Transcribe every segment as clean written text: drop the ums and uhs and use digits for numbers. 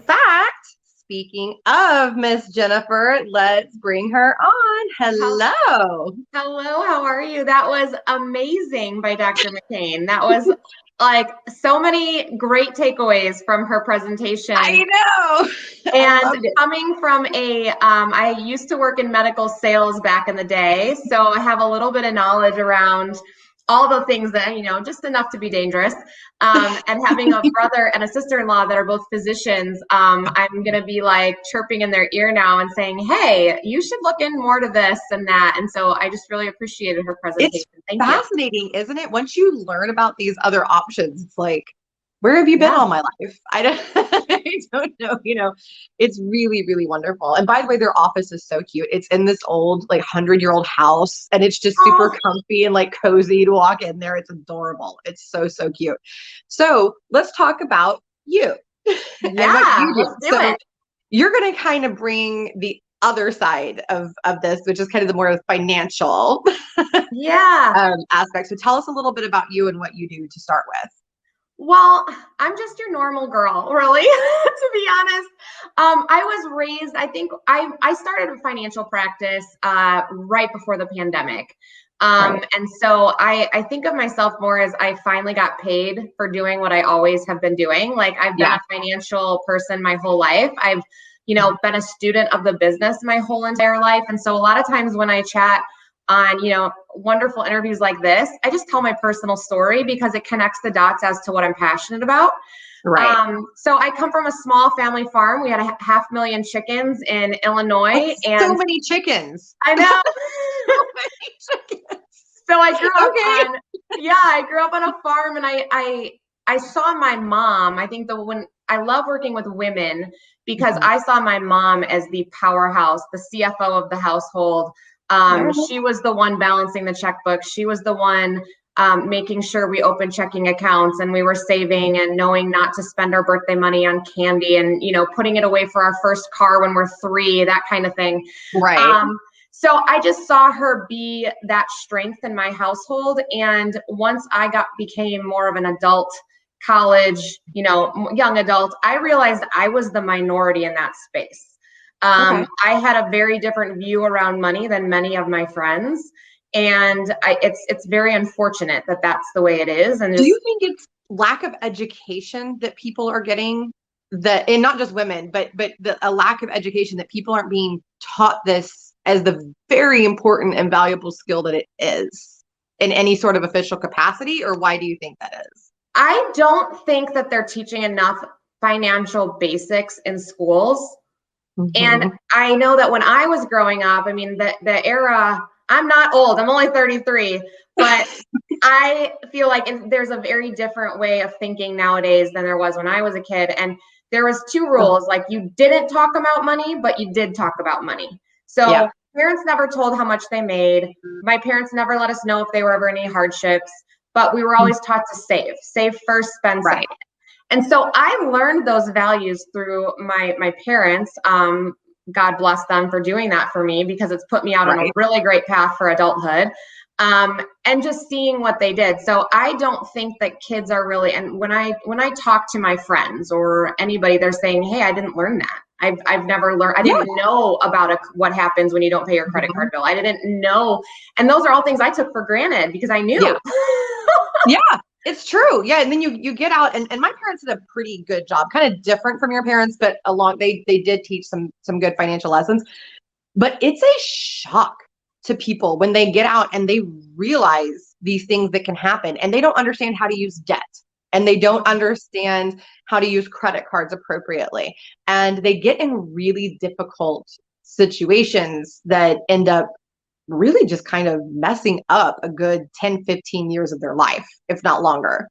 Fact, speaking of Miss Jennifer, let's bring her on. Hel- Hello. Hello, how are you? That was amazing by Dr. McCain. That was like so many great takeaways from her presentation. I know. I And loved it. coming from I used to work in medical sales back in the day, so I have a little bit of knowledge around all the things that, just enough to be dangerous. And having a brother and a sister-in-law that are both physicians, I'm going to be like chirping in their ear now and saying, hey, you should look in more to this and that. And so I just really appreciated her It's presentation. Thank you. fascinating, isn't it? Once you learn about these other options, it's like, where have you been Yeah. all my life? I don't, I don't know. It's really, really wonderful. And by the way, their office is so cute. It's in this old, like 100-year-old house, and it's just super Oh, comfy and like cozy to walk in there. It's adorable. It's so, so cute. So let's talk about you and what yeah, you do. let's do So it. you're going to kind of bring the other side of this, which is kind of the more financial Yeah. aspect. So tell us a little bit about you and what you do to start with. Well, I'm just your normal girl, really, to be honest. I was raised, I think I started a financial practice right before the pandemic. Right. And so I think of myself more as I finally got paid for doing what I always have been doing. Like I've been Yeah. a financial person my whole life. I've been a student of the business my whole entire life. And so a lot of times when I chat on wonderful interviews like this, I just tell my personal story because it connects the dots as to what I'm passionate about. Right. So I come from a small family farm. We had 500,000 chickens in Illinois, That's so and many chickens. I So know. many chickens. So I grew up Okay. on yeah, I grew up on a farm, and I saw my mom. I think the when I love working with women because Mhm. I saw my mom as the powerhouse, the CFO of the household. She was the one balancing the checkbook. She was the one making sure we opened checking accounts and we were saving and knowing not to spend our birthday money on candy and putting it away for our first car when we're 3, that kind of thing. Right. So I just saw her be that strength in my household. And once I became more of an adult, college, young adult, I realized I was the minority in that space. Okay. I had a very different view around money than many of my friends, and it's very unfortunate that that's the way it is. And Do just you think it's lack of education that people are getting, that, and not just women, but a lack of education, that people aren't being taught this as the very important and valuable skill that it is in any sort of official capacity? Or why do you think that is? I don't think that they're teaching enough financial basics in schools. And Mhm. I know that when I was growing up, I mean, the era, I'm not old, I'm only 33, but I feel like there's a very different way of thinking nowadays than there was when I was a kid. And there was 2 rules, like you didn't talk about money, but you did talk about money. Yeah. So parents never told how much they made. My parents never let us know if they were ever any hardships, but we were always taught to save first, spend second. Right. And so I learned those values through my parents. God bless them for doing that for me because it's put me out on a Right. really great path for adulthood. And just seeing what they did. So I don't think that kids are really. And when I talk to my friends or anybody, they're saying, "Hey, I didn't learn that. I've never learned. I Yeah. didn't know about what happens when you don't pay your credit Mhm. card bill. I didn't know." And those are all things I took for granted because I Yeah. knew. Yeah, it's true. Yeah, and then you get out, and my parents did a pretty good job, kind of different from your parents, but along they did teach some good financial lessons. But it's a shock to people when they get out and they realize these things that can happen, and they don't understand how to use debt, and they don't understand how to use credit cards appropriately, and they get in really difficult situations that end up really just kind of messing up a good 10, 15 years of their life, if not longer.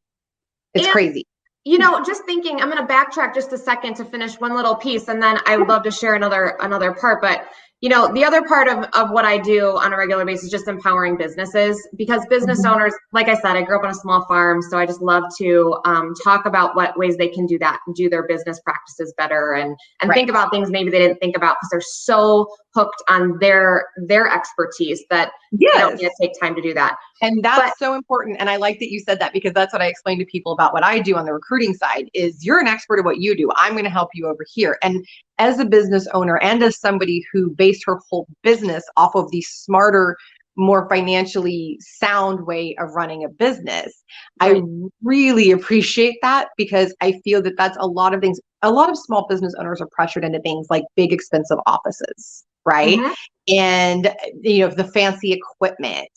It's And crazy. just thinking, I'm going to backtrack just a second to finish one little piece, and then I would love to share another part. But the other part of what I do on a regular basis is just empowering businesses, because business owners, like I said, I grew up on a small farm, so I just love to talk about what ways they can do that, do their business practices better, and think about things maybe they didn't think about, because they're so hooked on their expertise that they don't need to take time to do that. And that's so important. And I like that you said that, because that's what I explain to people about what I do on the recruiting side is you're an expert at what you do. I'm going to help you over here. And as a business owner and as somebody who based her whole business off of the smarter, more financially sound way of running a business, I really appreciate that, because I feel that that's a lot of things. A lot of small business owners are pressured into things like big, expensive offices, right? And, the fancy equipment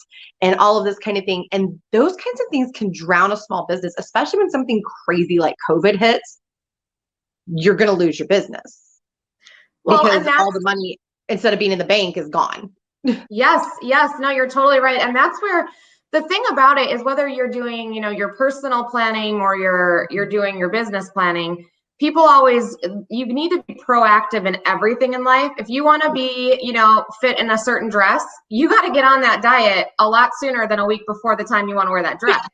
and all of this kind of thing. And those kinds of things can drown a small business, especially when something crazy like COVID hits. You're going to lose your business because all the money, instead of being in the bank, is gone. Yes. No, you're totally right. And that's where the thing about it is, whether you're doing, your personal planning or you're doing your business planning, people always, you need to be proactive in everything in life. If you want to be, fit in a certain dress, you got to get on that diet a lot sooner than a week before the time you want to wear that dress.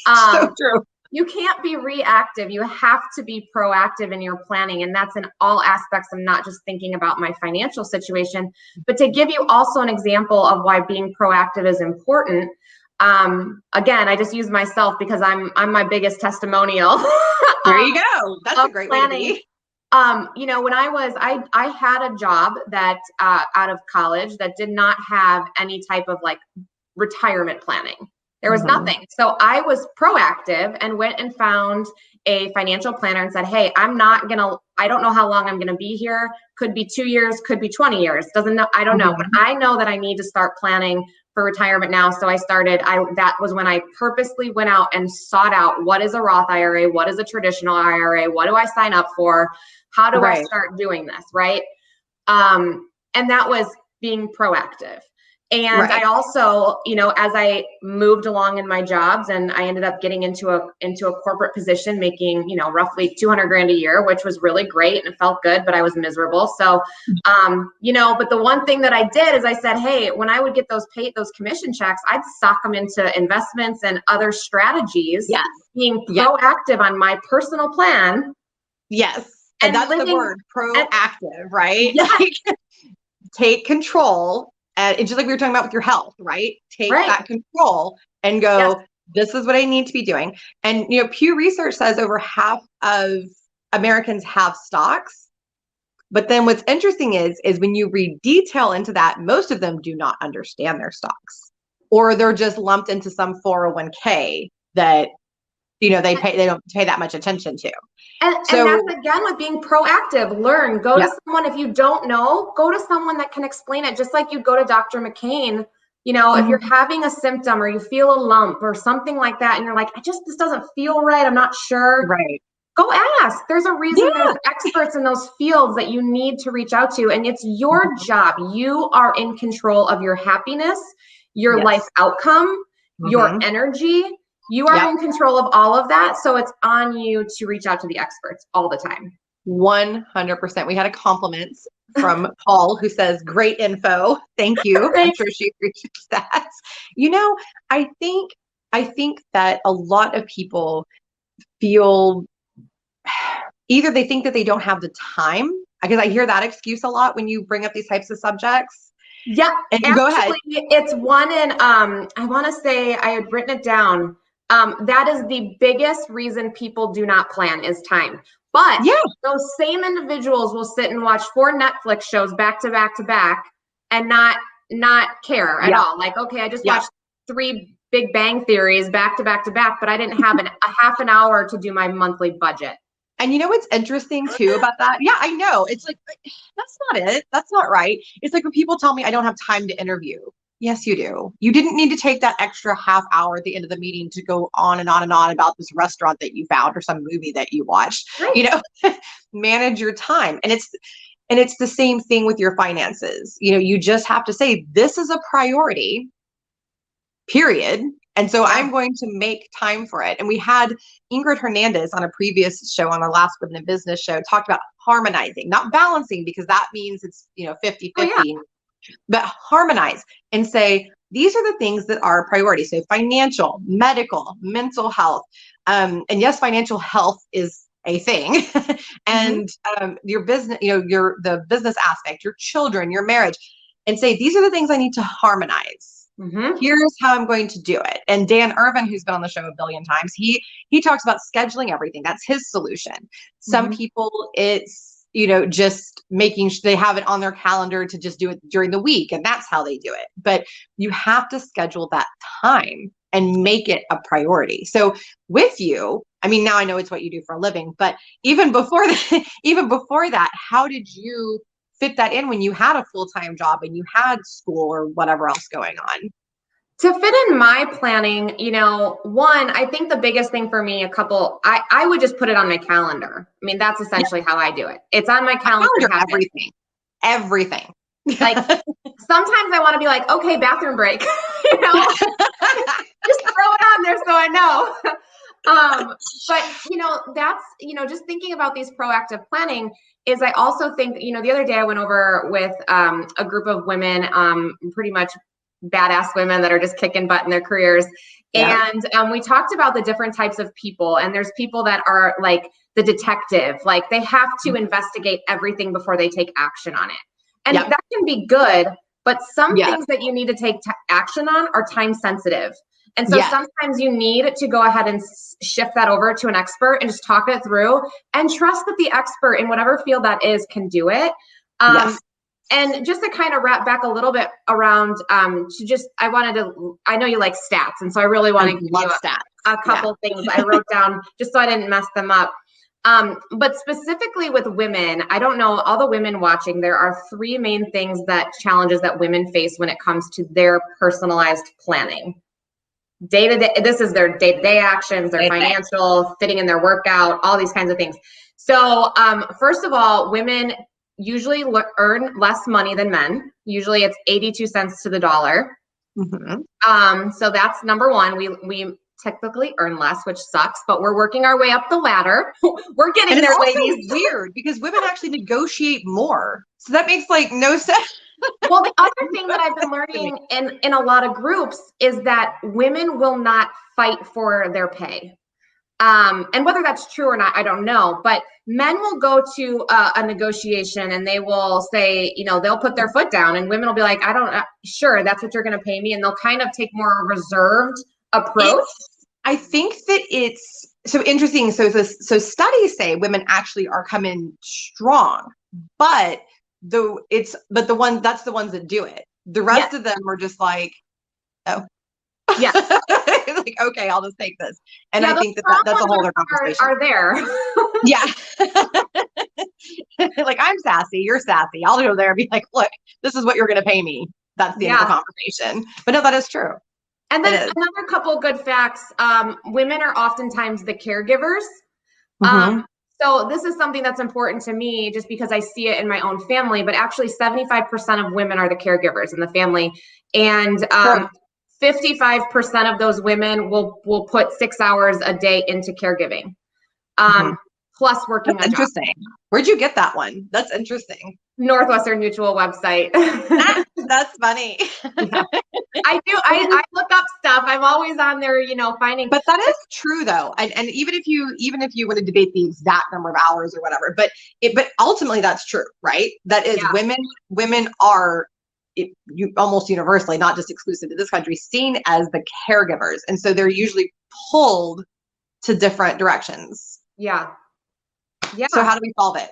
So true. You can't be reactive. You have to be proactive in your planning. And that's in all aspects. I'm not just thinking about my financial situation, but to give you also an example of why being proactive is important. Again, I just use myself because I'm my biggest testimonial. There you go. That's a great planning. way to be. When I had a job that out of college that did not have any type of like retirement planning. There was nothing. So I was proactive and went and found a financial planner and said, hey, I don't know how long I'm going to be here. Could be 2 years, could be 20 years. I don't know, but I know that I need to start planning for retirement now. So that was when I purposely went out and sought out, what is a Roth IRA? What is a traditional IRA? What do I sign up for? How do I start doing this? Right. And that was being proactive. And I also, as I moved along in my jobs, and I ended up getting into a corporate position, making, roughly 200 grand a year, which was really great and it felt good, but I was miserable. So, but the one thing that I did is I said, hey, when I would get those commission checks, I'd sock them into investments and other strategies, being proactive on my personal plan. Yes. And that's the word, proactive, right? Like, take control. And it's just like we were talking about with your health, right? Take that control and go, this is what I need to be doing. And, Pew Research says over half of Americans have stocks. But then what's interesting is when you read detail into that, most of them do not understand their stocks, or they're just lumped into some 401k that, they don't pay that much attention to. And that's again with being proactive. Learn, go to someone. If you don't know, go to someone that can explain it. Just like you go to Dr. McCain, if you're having a symptom or you feel a lump or something like that, and you're like, this doesn't feel right, I'm not sure. Right. Go ask. There's a reason there's experts in those fields that you need to reach out to. And it's your job. You are in control of your happiness, your life outcome, your energy. You are in control of all of that. So it's on you to reach out to the experts all the time. 100%. We had a compliment from Paul who says, great info. Thank you. I'm sure she appreciates that. I think that a lot of people feel either they think that they don't have the time, because I hear that excuse a lot when you bring up these types of subjects. Yeah. And go ahead. It's one in, I want to say I had written it down. That is the biggest reason people do not plan is time. But those same individuals will sit and watch 4 Netflix shows back to back to back and not care at all. Like, okay, I just watched 3 Big Bang Theories back to back to back, but I didn't have a half an hour to do my monthly budget. And what's interesting too about that? Yeah, I know. It's like, that's not it. That's not right. It's like when people tell me I don't have time to interview. Yes, you do. You didn't need to take that extra half hour at the end of the meeting to go on and on and on about this restaurant that you found or some movie that you watched. Manage your time. And it's the same thing with your finances. You just have to say, this is a priority, period. And so I'm going to make time for it. And we had Ingrid Hernandez on a previous show, on our last Women in Business show, talked about harmonizing, not balancing, because that means it's, 50-50, but harmonize and say, these are the things that are priorities. So financial, medical, mental health. And yes, financial health is a thing. And your business, the business aspect, your children, your marriage, and say, these are the things I need to harmonize. Here's how I'm going to do it. And Dan Irvin, who's been on the show a billion times, he talks about scheduling everything. That's his solution. Some people, it's, just making sure they have it on their calendar to just do it during the week. And that's how they do it. But you have to schedule that time and make it a priority. So with you, I mean, now I know it's what you do for a living, but even before that, how did you fit that in when you had a full-time job and you had school or whatever else going on? To fit in my planning, one, I think the biggest thing for me, I would just put it on my calendar. I mean, that's essentially how I do it. It's on my calendar. Everything. Like sometimes I want to be like, okay, bathroom break, just throw it on there so I know. But that's, just thinking about these proactive planning is, I also think, the other day I went over with a group of women, pretty much badass women that are just kicking butt in their careers. Yeah. And we talked about the different types of people. And there's people that are like the detective, like they have to investigate everything before they take action on it. And that can be good, but some things that you need to take action on are time sensitive. And so sometimes you need to go ahead and shift that over to an expert and just talk it through and trust that the expert in whatever field that is can do it. And just to kind of wrap back a little bit around, I know you like stats. And so I really want to give you a couple things I wrote down just so I didn't mess them up. But specifically with women, I don't know, all the women watching, there are three main challenges that women face when it comes to their personalized planning. Day-to-day, this is their day-to-day actions, their financial, fitting in their workout, all these kinds of things. So first of all, women usually earn less money than men. Usually it's 82 cents to the dollar. So that's number one. We typically earn less, which sucks, but we're working our way up the ladder. We're getting there, ladies. It's weird because women actually negotiate more. So that makes no sense. Well, the other thing that I've been learning in a lot of groups is that women will not fight for their pay. And whether that's true or not, I don't know, but men will go to a negotiation and they will say, they'll put their foot down, and women will be like, sure, that's what you're going to pay me. And they'll kind of take more reserved approach. I think that it's so interesting. So studies say women actually are coming strong, but that's the ones that do it. The rest of them are just like, oh. Yeah. Like, okay, I'll just take this. And I think that's a whole other conversation. Are there. Yeah. Like, I'm sassy, you're sassy. I'll go there and be like, look, this is what you're going to pay me. That's the end of the conversation. But no, that is true. And then another couple good facts. Women are oftentimes the caregivers. So this is something that's important to me just because I see it in my own family, but actually 75% of women are the caregivers in the family. And 55% of those women will put 6 hours a day into caregiving, plus working. That's interesting. Where'd you get that one? That's interesting. Northwestern Mutual website. That's funny. I do. I look up stuff. I'm always on there, finding. But that is true, though. And even if you want to debate the exact number of hours or whatever, but ultimately that's true, right? That is, women are you almost universally, not just exclusive to this country, seen as the caregivers, and so they're usually pulled to different directions. Yeah. So how do we solve it?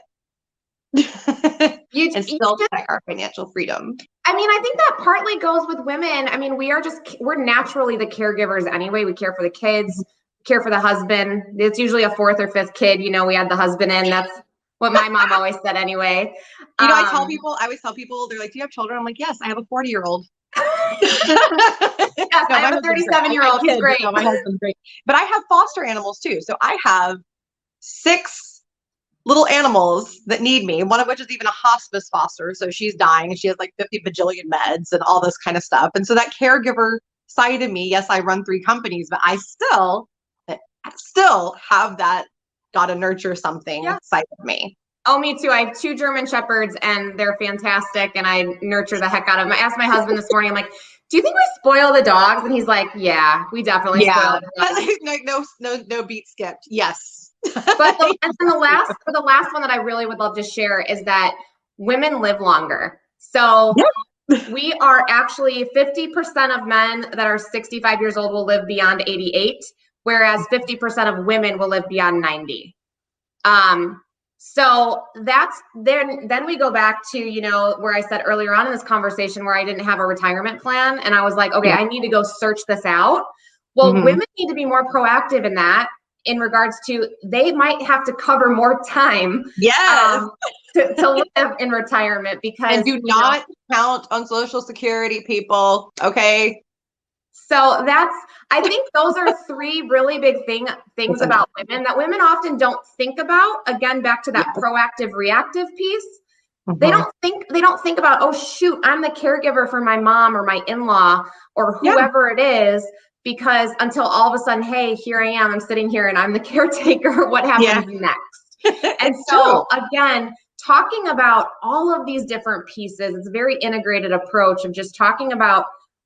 And still protect our financial freedom? I mean, I think that partly goes with women. I mean, we're naturally the caregivers anyway. We care for the kids, care for the husband. It's usually a fourth or fifth kid. We had the husband in. That's what my mom always said anyway. I always tell people, they're like, do you have children? I'm like, yes, I have a 40-year-old. Yes, I have a 37-year-old. He's great. No, my husband's great. But I have foster animals too. So I have 6 little animals that need me, one of which is even a hospice foster. So she's dying and she has like 50 bajillion meds and all this kind of stuff. And so that caregiver side of me. Yes, I run 3 companies, but I still have that gotta nurture something side of me. Oh, me too. I have 2 German Shepherds and they're fantastic. And I nurture the heck out of them. I asked my husband this morning, I'm like, do you think we spoil the dogs? And he's like, yeah, we definitely spoil the dogs. No beat skipped. Yes. But and then the last one that I really would love to share is that women live longer. So we are actually 50% of men that are 65 years old will live beyond 88, whereas 50% of women will live beyond 90. So that's then we go back to, you know, where I said earlier on in this conversation where I didn't have a retirement plan and I was like, okay, I need to go search this out. Well, women need to be more proactive in that in regards to they might have to cover more time to live in retirement because and do not count on Social Security, people. Okay. So I think those are 3 really big things about women that women often don't think about. Again, back to that proactive, reactive piece. They don't think about, oh shoot, I'm the caregiver for my mom or my in-law or whoever it is, because until all of a sudden, hey, here I am, I'm sitting here and I'm the caretaker. What happens next? And so again, talking about all of these different pieces, it's a very integrated approach of just talking about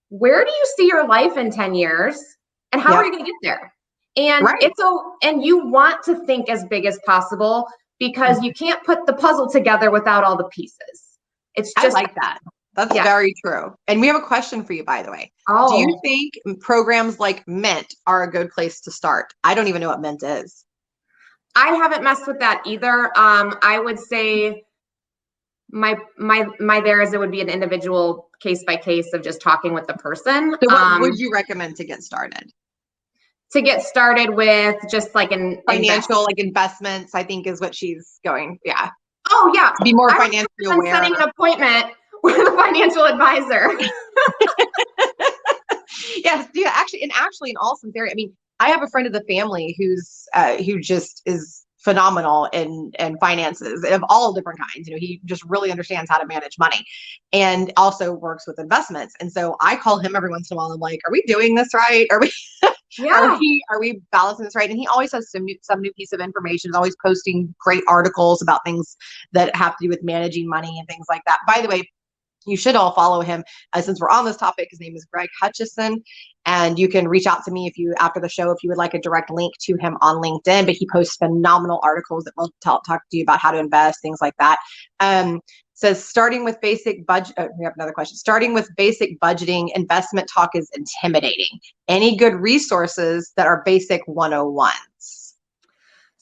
where do you see your life in 10 years and how are you going to get there? And and you want to think as big as possible because you can't put the puzzle together without all the pieces. It's just I like that. That's very true. And we have a question for you, by the way. Oh. Do you think programs like Mint are a good place to start? I don't even know what Mint is. I haven't messed with that either. I would say my there is it would be an individual case by case of just talking with the person. So what would you recommend to get started? To get started with just like an financial like investments, I think is what she's going. Yeah. Oh yeah. To be more financially aware. Setting an appointment with a financial advisor. Yes. Yeah. Actually, in all sincerity, I mean, I have a friend of the family who's who just is phenomenal in finances of all different kinds. You know, he just really understands how to manage money and also works with investments. And so I call him every once in a while. I'm like, are we doing this right? Are we are we balancing this right? And he always has some new piece of information. He's always posting great articles about things that have to do with managing money and things like that. By the way, you should all follow him. Since we're on this topic, his name is Greg Hutchison, and you can reach out to me after the show if you would like a direct link to him on LinkedIn. But he posts phenomenal articles that will talk to you about how to invest, things like that. Says starting with basic budget. We have another question. Starting with basic budgeting, investment talk is intimidating. Any good resources that are basic 101s?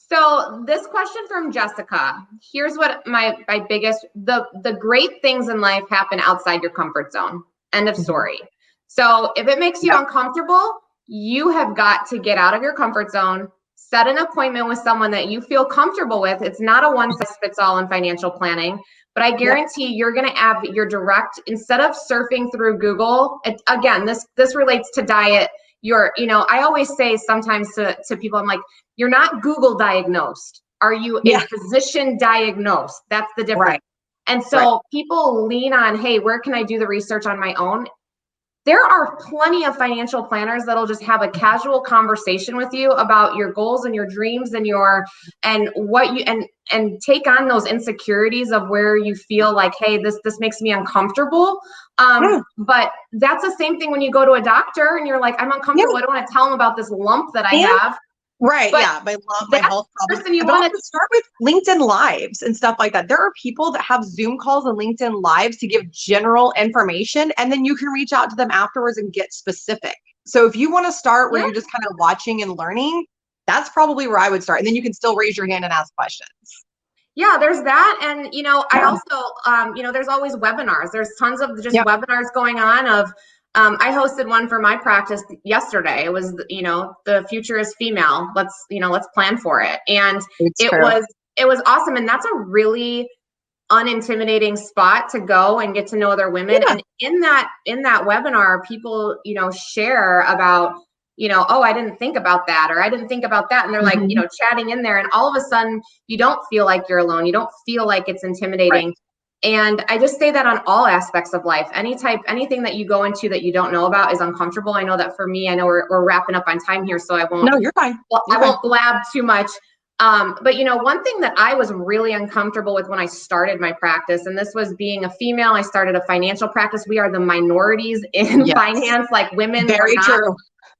So this question from Jessica, here's what my biggest, the great things in life happen outside your comfort zone. End of story. So if it makes you uncomfortable, you have got to get out of your comfort zone, set an appointment with someone that you feel comfortable with. It's not a one size fits all in financial planning, but I guarantee you're going to have your direct, instead of surfing through Google, again, this relates to diet. I always say sometimes to people, I'm like, you're not Google diagnosed. Are you a physician diagnosed? That's the difference. Right. And so people lean on, hey, where can I do the research on my own? There are plenty of financial planners that'll just have a casual conversation with you about your goals and your dreams and and take on those insecurities of where you feel like, hey, this makes me uncomfortable. But that's the same thing when you go to a doctor and you're like, I'm uncomfortable. I don't want to tell them about this lump that I have. Right. But my health problems. You want to start with LinkedIn Lives and stuff like that. There are people that have Zoom calls and LinkedIn Lives to give general information, and then you can reach out to them afterwards and get specific. So if you want to start where you're just kind of watching and learning, that's probably where I would start. And then you can still raise your hand and ask questions. Yeah, there's that. And, I also, there's always webinars. There's tons of just webinars going on of, I hosted one for my practice yesterday. It was, the future is female. Let's plan for it. And it was awesome. And that's a really unintimidating spot to go and get to know other women. Yeah. And in that webinar, people, share about, oh, I didn't think about that, or I didn't think about that. And they're like, chatting in there. And all of a sudden you don't feel like you're alone. You don't feel like it's intimidating. Right. And I just say that on all aspects of life. Anything that you go into that you don't know about is uncomfortable. I know that for me, I know we're wrapping up on time here, so I won't. No, you're fine. I won't blab too much. But one thing that I was really uncomfortable with when I started my practice, and this was being a female, I started a financial practice. We are the minorities in finance, like women. Very true.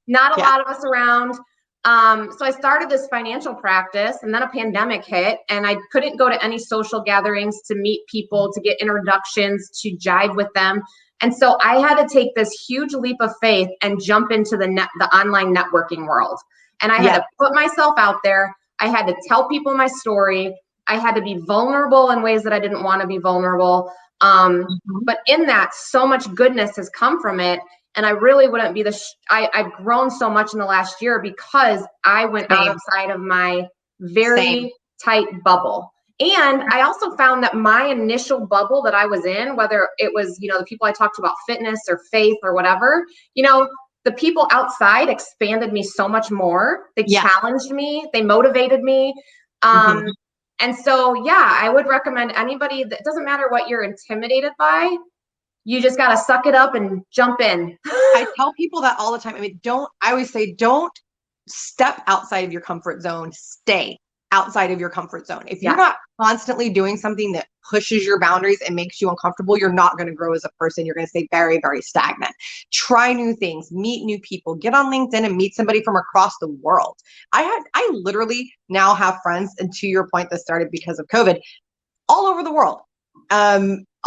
Not a lot of us around. So I started this financial practice, and then a pandemic hit, and I couldn't go to any social gatherings to meet people, to get introductions, to jive with them. And so I had to take this huge leap of faith and jump into the online networking world. And I had to put myself out there. I had to tell people my story. I had to be vulnerable in ways that I didn't want to be vulnerable. But in that, so much goodness has come from it. And I really wouldn't be I've grown so much in the last year because I went outside of my very tight bubble. And I also found that my initial bubble that I was in, whether it was, the people I talked to about fitness or faith or whatever, the people outside expanded me so much more. They challenged me. They motivated me. And so, I would recommend anybody that doesn't matter what you're intimidated by. You just got to suck it up and jump in. I tell people that all the time. I mean, I always say, don't step outside of your comfort zone. Stay outside of your comfort zone. If you're not constantly doing something that pushes your boundaries and makes you uncomfortable, you're not going to grow as a person. You're going to stay very, very stagnant. Try new things, meet new people, get on LinkedIn and meet somebody from across the world. I literally now have friends, and to your point, that started because of COVID, all over the world.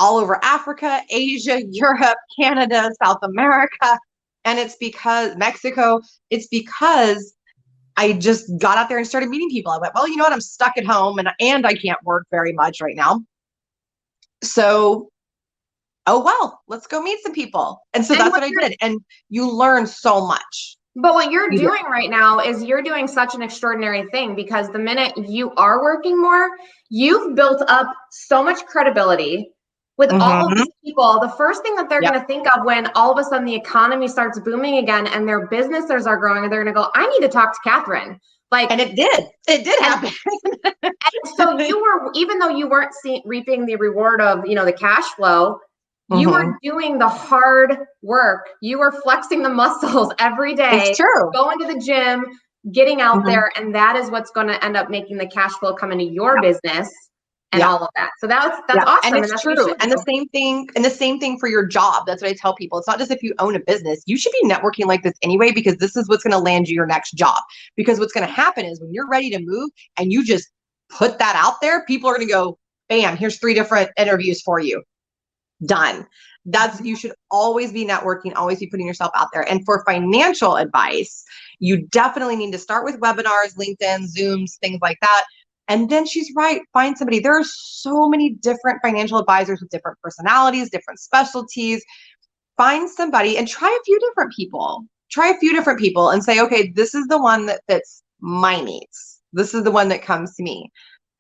All over Africa, Asia, Europe, Canada, South America. And it's because Mexico, it's because I just got out there and started meeting people. I went, well, you know what? I'm stuck at home and I can't work very much right now. So, let's go meet some people. And so that's what I did. And you learn so much. But what you're doing right now is you're doing such an extraordinary thing, because the minute you are working more, you've built up so much credibility with all of these people. The first thing that they're going to think of when all of a sudden the economy starts booming again and their businesses are growing, they're going to go, I need to talk to Catherine. And it did happen. And so you were, even though you weren't reaping the reward of, the cash flow, you were doing the hard work. You were flexing the muscles every day. It's true. Going to the gym, getting out there. And that is what's going to end up making the cash flow come into your business. And all of that. So that's awesome. And it's true. And the same thing for your job. That's what I tell people. It's not just if you own a business, you should be networking like this anyway, because this is what's going to land you your next job. Because what's going to happen is when you're ready to move and you just put that out there, people are going to go, bam, here's 3 different interviews for you. Done. You should always be networking, always be putting yourself out there. And for financial advice, you definitely need to start with webinars, LinkedIn, Zooms, things like that. And then she's right. Find somebody. There are so many different financial advisors with different personalities, different specialties. Find somebody and try a few different people. And say, okay, this is the one that fits my needs. This is the one that comes to me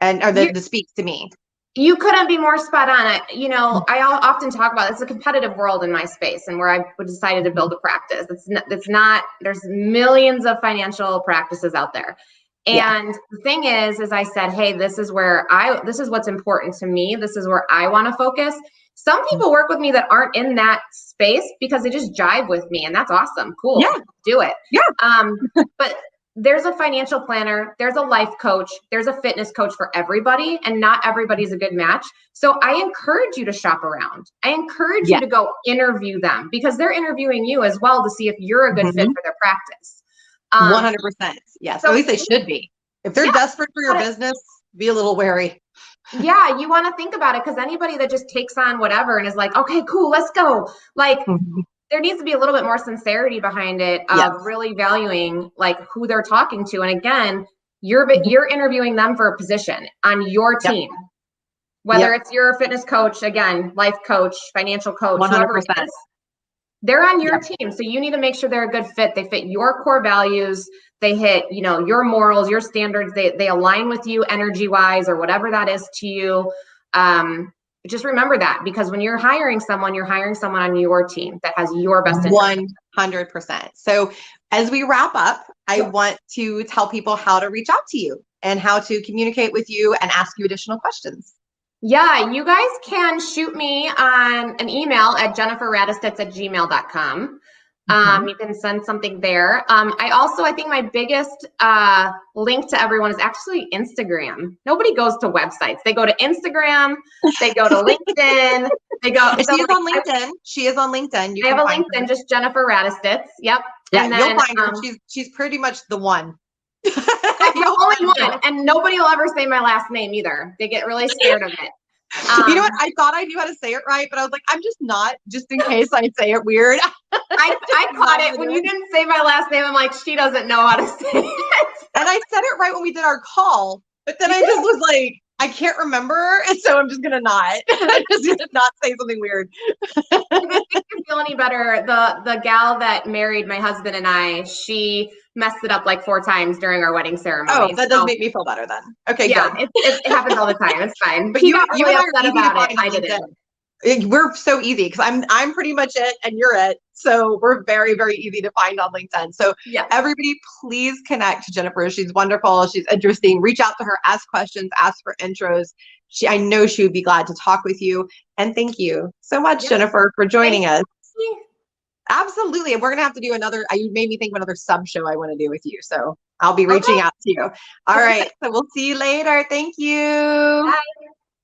or that speaks to me. You couldn't be more spot on. I often talk about it's a competitive world in my space, and where I decided to build a practice. It's not, there's millions of financial practices out there. And the thing is I said, hey, this is what's important to me. This is where I want to focus. Some people work with me that aren't in that space because they just jive with me, and that's awesome. Cool. Yeah. Do it. Yeah. But there's a financial planner, there's a life coach, there's a fitness coach for everybody, and not everybody's a good match. So I encourage you to shop around. I encourage you to go interview them, because they're interviewing you as well to see if you're a good fit for their practice. 100%. Yes. So at least they should be. If they're desperate for your business, be a little wary. Yeah. You want to think about it, because anybody that just takes on whatever and is like, okay, cool, let's go. Like there needs to be a little bit more sincerity behind it of really valuing like who they're talking to. And again, you're interviewing them for a position on your team, whether it's your fitness coach, again, life coach, financial coach, 100%. They're on your team. So you need to make sure they're a good fit. They fit your core values. They hit, your morals, your standards. They align with you energy wise, or whatever that is to you. Just remember that, because when you're hiring someone on your team that has your best interest. 100%. So as we wrap up, I want to tell people how to reach out to you and how to communicate with you and ask you additional questions. Yeah, you guys can shoot me on an email at jenniferradostits@gmail.com. Mhm. You can send something there. I think my biggest link to everyone is actually Instagram. Nobody goes to websites. They go to Instagram, they go to LinkedIn, they go. And So she is like, on LinkedIn. She is on LinkedIn. You I have can a find her. LinkedIn, just Jennifer Radostits. Yep. Yeah, And you'll then find her. She's pretty much the one. I'm the You'll only find one, and nobody will ever say my last name either. They get really scared of it. her. You know what? I thought I knew how to say it right, but I was like, I'm just not, just in case I say it weird. I caught it when you didn't say my last name. I'm like, she doesn't know how to say it. And I said it right when we did our call, but then I just was like, I can't remember, and so I'm just gonna not. I'm just gonna not say something weird. If it makes you feel any better, the gal that married my husband and I, she messed it up like 4 times during our wedding ceremony. Oh, that does make me feel better then. Okay, Yeah, good. it happens all the time. It's fine. But He you got you really and I are upset easy to about it. find on I LinkedIn. didn't. We're so easy because I'm pretty much it and you're it. So we're very, very easy to find on LinkedIn. So Yeah. everybody, please connect to Jennifer. She's wonderful. She's interesting. Reach out to her, ask questions, ask for intros. I know she would be glad to talk with you. And thank you so much, Yeah. Jennifer, for joining us. You. Absolutely. And we're gonna have to do another, you made me think of another sub show I want to do with you. So I'll be Okay. reaching out to you. All right. So we'll see you later. Thank you. Bye.